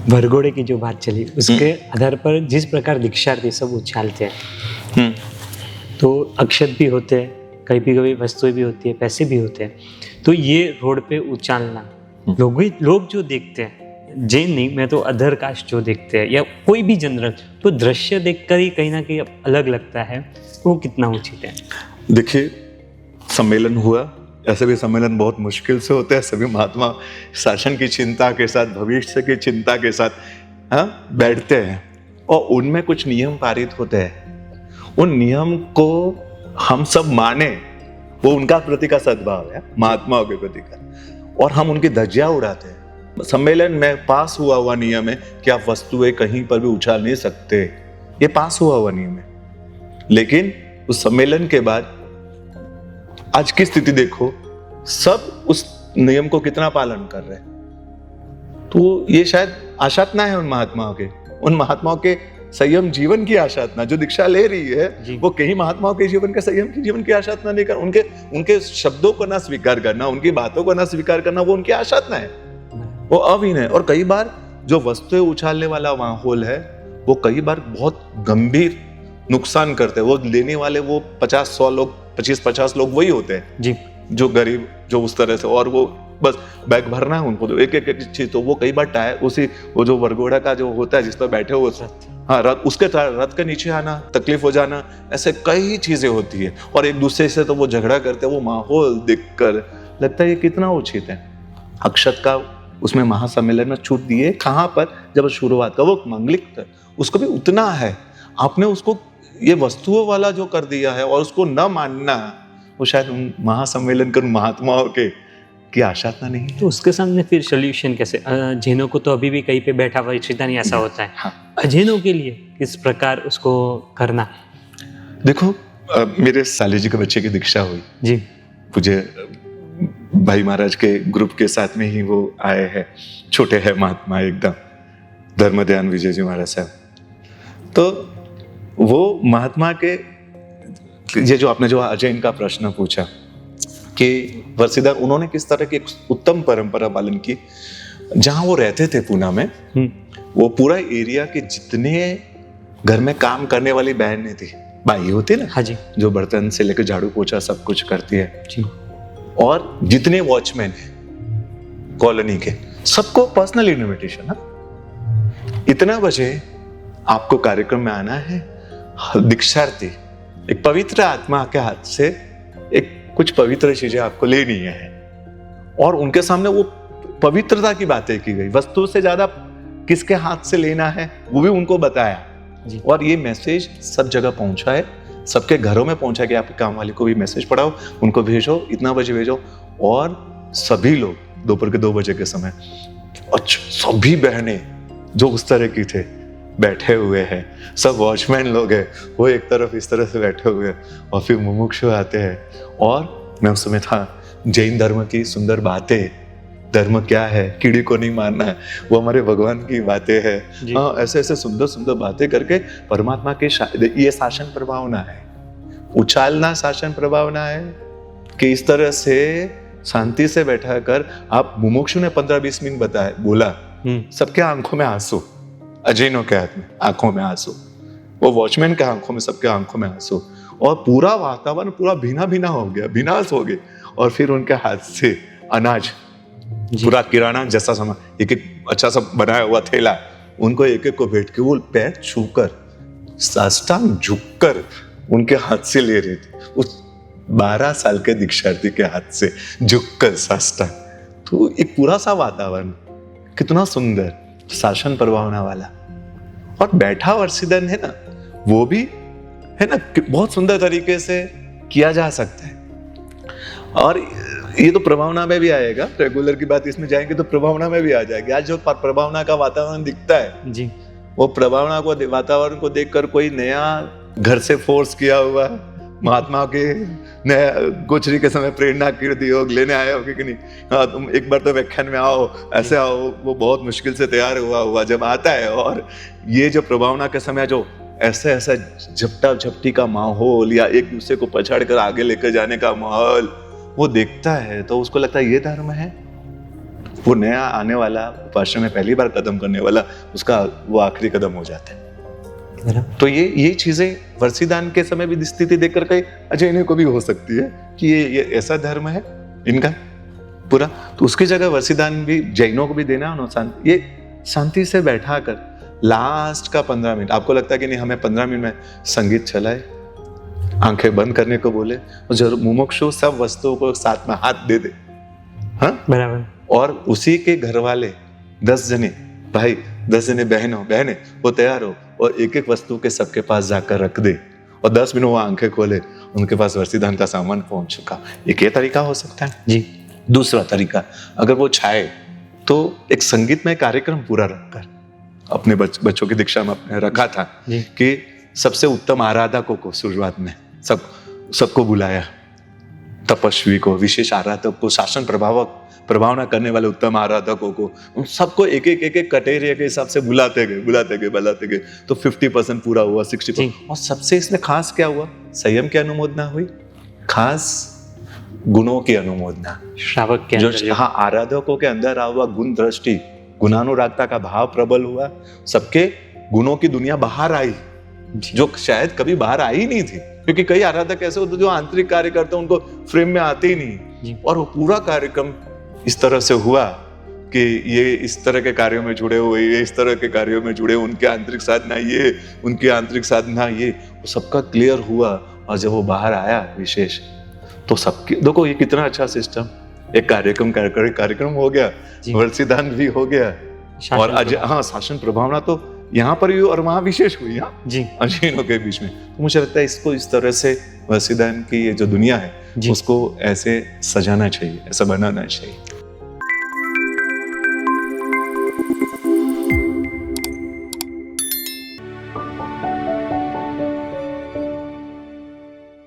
भरघोड़े की जो बात चली उसके आधार पर जिस प्रकार दीक्षार्थी सब उछालते हैं, तो अक्षत भी होते हैं, कभी वस्तुएं भी होती है, पैसे भी होते हैं, तो ये रोड पे उछालना लोग जो देखते हैं, जैन नहीं, मैं तो अदर कास्ट जो देखते हैं या कोई भी जनरल, तो दृश्य देखकर ही कहीं ना कहीं अलग लगता है, वो कितना उचित है। देखिए, सम्मेलन हुआ, ऐसे भी सम्मेलन बहुत मुश्किल से होते हैं, सभी महात्मा शासन की चिंता के साथ, भविष्य की चिंता के साथ बैठते हैं और उनमें कुछ नियम पारित होते हैं। उन नियम को हम सब माने, वो उनका प्रति का सद्भाव है, महात्माओं के प्रति का, और हम उनकी धज्जियां उड़ाते हैं। सम्मेलन में पास हुआ नियम है कि आप वस्तुएं कहीं पर भी उछाल नहीं सकते, ये पास हुआ नियम है। लेकिन उस सम्मेलन के बाद आज की स्थिति देखो, सब उस नियम को कितना पालन कर रहे हैं। तो ये शायद आशातना है उन महात्माओं के संयम जीवन की आशातना। जो दीक्षा ले रही है वो कहीं महात्माओं के जीवन के संयम की जीवन की आशातना नहीं कर, उनके शब्दों को ना स्वीकार करना, उनकी बातों को ना स्वीकार करना, वो उनकी आशातना है, वो अविनय है। और कई बार जो वस्तुएं उछालने वाला माहौल है वो कई बार बहुत गंभीर नुकसान करते हैं। वो लेने वाले वो 50-100 लोग, 25-50 लोग वही होते हैं जी, जो गरीब, जो उस तरह से, और वो बस बैग भरना है उनको, तो एक चीज, तो वो कई बार टायर वो जो वरघोड़ा का जो होता है जिस पर बैठे हो, हाँ, उसके रथ के नीचे आना, तकलीफ हो जाना, ऐसे कई चीजें होती है। और एक दूसरे से तो वो झगड़ा करते हैं। वो माहौल देखकर लगता है ये कितना उचित है। अक्षत का उसमें महासम्मेलन में छूट दिए, कहाँ पर, जब शुरुआत का वो मंगलिक था, उसको भी उतना है। आपने उसको ये वस्तुओं वाला जो कर दिया है और उसको न मानना, वो शायद उन महासम्मेलन कर महात्माओं की आशातना नहीं है। तो उसके सामने फिर सोल्यूशन कैसे? जैनों को तो अभी भी कहीं पे बैठा हुआ चिंता नहीं, ऐसा होता है। हाँ। अजैनों के लिए किस प्रकार उसको करना? देखो, मेरे साले जी के बच्चे की दीक्षा हुई जी, मुझे भाई महाराज के ग्रुप के साथ में ही वो आए हैं, छोटे हैं महात्मा एकदम, धर्मध्यान विजय जी महाराज साहब। तो वो महात्मा के, ये जो आपने जो अजैन का प्रश्न पूछा कि वर्षीधर उन्होंने किस तरह की एक उत्तम परंपरा पालन की। जहां वो रहते थे पूना में, वो पूरा एरिया के जितने घर में काम करने वाली बहनें थी, बाई होती ना, हाँ जी, जो बर्तन से लेकर झाड़ू पोछा सब कुछ करती है जी, और जितने वॉचमैन है कॉलोनी के, सबको पर्सनल इन्विटेशन। इतना बजे आपको कार्यक्रम में आना है, दीक्षार्थी एक पवित्र आत्मा के हाथ से एक कुछ पवित्र चीजें आपको लेनी है, और उनके सामने वो पवित्रता की बातें की गई। वस्तु से ज्यादा किसके हाथ से लेना है वो भी उनको बताया जी। और ये मैसेज सब जगह पहुंचा है, सबके घरों में पहुंचा कि आपके काम वाले को भी मैसेज पढ़ाओ, उनको भेजो, इतना बजे भेजो। और सभी लोग दोपहर के 2 बजे के समय, अच्छा, सभी बहनें जो उस तरह की थे बैठे हुए हैं, सब वॉचमैन लोग हैं, वो एक तरफ इस तरह से बैठे हुए हैं, और फिर मुमुक्षु आते हैं। और मैं उस समय था, जैन धर्म की सुंदर बातें, धर्म क्या है, कीड़ी को नहीं मारना है, वो हमारे भगवान की बातें हैं। हाँ, ऐसे ऐसे सुंदर सुंदर बातें करके परमात्मा के ये शासन प्रभावना है, उछालना शासन प्रभावना है कि इस तरह से शांति से बैठा कर आप, मुमुक्षु ने 15-20 मिनट बताया, बोला, सबके आंखों में आंसू, अजैनों के हाथ में आंखों में आंसू, वो वॉचमैन के आंखों में, सबके आंखों में आंसू, और पूरा वातावरण पूरा भीना भीना हो गया, भीनाश हो गए। और फिर उनके हाथ से अनाज, पूरा किराना जैसा सामान, एक एक अच्छा सा बनाया हुआ थैला, उनको एक एक को बैठ के वो पैर छूकर, साष्टांग झुककर उनके हाथ से ले रहे थे, उस 12 साल के दीक्षार्थी के हाथ से झुककर साष्टांग। तो एक पूरा सा वातावरण कितना सुंदर, शासन प्रभावना वाला। और बैठा वर्षीधन है ना, वो भी है ना, बहुत सुंदर तरीके से किया जा सकता है। और ये तो प्रभावना में भी आएगा, रेगुलर की बात इसमें जाएंगे तो प्रभावना में भी आ जाएगी। आज जो प्रभावना का वातावरण दिखता है जी, वो प्रभावना को, वातावरण को देखकर कोई नया घर से फोर्स किया हुआ महात्मा के नया गोचरी के समय प्रेरणा कीर्ति योग लेने आए हो कि नहीं, हाँ तुम एक बार तो व्याख्यान में आओ, ऐसे आओ, वो बहुत मुश्किल से तैयार हुआ जब आता है। और ये जो प्रभावना के समय जो ऐसे ऐसा झपटा झपटी का माहौल या एक दूसरे को पछाड़ कर आगे लेकर जाने का माहौल वो देखता है, तो उसको लगता है ये धर्म है। वो नया आने वाला उपाश्रम में पहली बार कदम करने वाला, उसका वो आखिरी कदम हो जाता है। तो ये चीजें वर्षीदान के समय भी स्थिति देखकर कहीं अच्छा इन्हें को भी हो सकती है कि ये ऐसा धर्म है इनका पूरा, तो उसकी जगह वर्षीदान भी जैनों को भी देना है। ये शांति से बैठा कर लास्ट का 15 मिनट, आपको लगता है कि नहीं हमें 15 मिनट में संगीत चलाए, आंखें बंद करने को बोले, और जरूर मुमुक्षु सब वस्तुओं को साथ में हाथ दे दे, हाँ बराबर, और उसी के घर वाले 10 जने भाई, 10 जने बहने वो तैयार हो और एक एक वस्तु के सबके पास जाकर रख दे, और 10 मिनट वो आंखें खोले, उनके पास वर्षीदान का सामान पहुंच चुका। एक ये तरीका हो सकता है जी। दूसरा तरीका, अगर वो चाहे तो एक संगीतमय कार्यक्रम पूरा रखकर, अपने बच्चों की दीक्षा में अपने रखा था कि सबसे उत्तम आराधकों को शुरुआत में सबको बुलाया, तपस्वी को, विशेष आराधक को, शासन प्रभावना करने वाले उत्तम आराधकों को, उन सबको एक एक कटेरिया के हिसाब से बुलाते गए। तो 50% पूरा हुआ, 60%। और सबसे इसमें खास क्या हुआ, संयम की अनुमोदना हुई, खास गुणों की अनुमोदना, श्रावक के जो हाँ आराधकों के अंदर हुआ गुण दृष्टि, गुणानुरागता का भाव प्रबल हुआ, सबके गुणों की दुनिया बाहर आई जो शायद कभी बाहर आई नहीं थी, क्योंकि कई आराधक ऐसे होते जो आंतरिक कार्य करते हैं उनको फ्रेम में आते ही नहीं। और वो पूरा कार्यक्रम इस तरह से हुआ कि ये इस तरह के कार्यों में जुड़े हुए, ये इस तरह के कार्यों में जुड़े, उनके आंतरिक साधना ये, उनकी आंतरिक साधना ये, वो सबका क्लियर हुआ। और जब वो बाहर आया विशेष, तो सबके देखो ये कितना अच्छा सिस्टम, एक कार्यक्रम हो गया, वर्षीदान भी हो गया, और हाँ शासन प्रभावना तो यहाँ पर भी और वहां विशेष हुई अजीनों के बीच में। तो मुझे लगता है इसको इस तरह से वर्षीदान की ये जो दुनिया है उसको ऐसे सजाना चाहिए, ऐसा बनाना चाहिए।